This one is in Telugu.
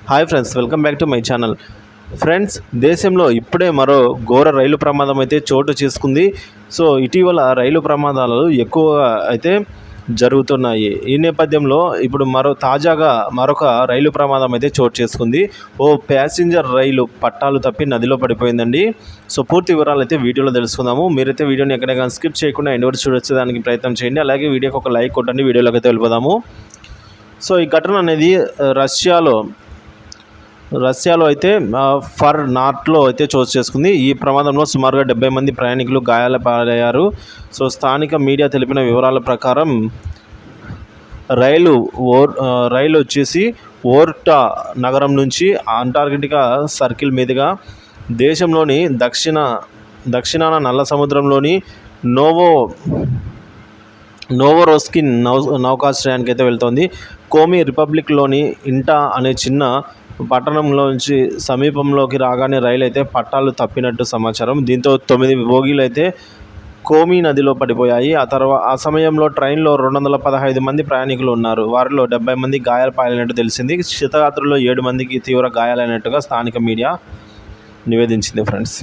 Hi friends, welcome back to my channel. Friends, దేశంలో ఇప్పుడే మరో ఘోర రైలు ప్రమాదం అయితే చోటు చేసుకుంది. సో ఇటీవల రైలు ప్రమాదాలు ఎక్కువగా అయితే జరుగుతున్నాయి. ఈ నేపథ్యంలో ఇప్పుడు తాజాగా మరొక రైలు ప్రమాదం అయితే చోటు చేసుకుంది. ఓ ప్యాసింజర్ రైలు పట్టాలు తప్పి నదిలో పడిపోయిందండి. సో పూర్తి వివరాలు అయితే వీడియోలో తెలుసుకుందాము. మీరైతే వీడియోని ఎక్కడైనా స్కిప్ చేయకుండా ఎండ్ వరకు చూడొచ్చేదానికి ప్రయత్నం చేయండి. అలాగే వీడియోకి ఒక లైక్ కొట్టండి. వీడియోలోకి అయితే వెళ్ళిపోదాము. సో ఈ ఘటన అనేది రష్యాలో అయితే ఫర్ నార్త్లో అయితే చోటు చేసుకుంది. ఈ ప్రమాదంలో సుమారుగా 70 మంది ప్రయాణికులు గాయాల పాలయ్యారు. సో స్థానిక మీడియా తెలిపిన వివరాల ప్రకారం రైలు వచ్చేసి ఓర్టా నగరం నుంచి అంటార్కిటికా సర్కిల్ మీదుగా దేశంలోని దక్షిణాన నల్ల సముద్రంలోని నోవోరోస్కిన్ నౌకాశ్రయానికి అయితే వెళ్తోంది. కోమి రిపబ్లిక్లోని ఇంటా అనే చిన్న పట్టణంలోంచి సమీపంలోకి రాగానే రైలు అయితే పట్టాలు తప్పినట్టు సమాచారం. దీంతో 9 బోగీలు అయితే కోమి నదిలో పడిపోయాయి. ఆ సమయంలో ట్రైన్లో 215 మంది ప్రయాణికులు ఉన్నారు. వారిలో 70 మంది గాయాల పాలైనట్టు తెలిసింది. క్షతగాత్రుల్లో 7 మందికి తీవ్ర గాయాలైనట్టుగా స్థానిక మీడియా నివేదించింది. ఫ్రెండ్స్.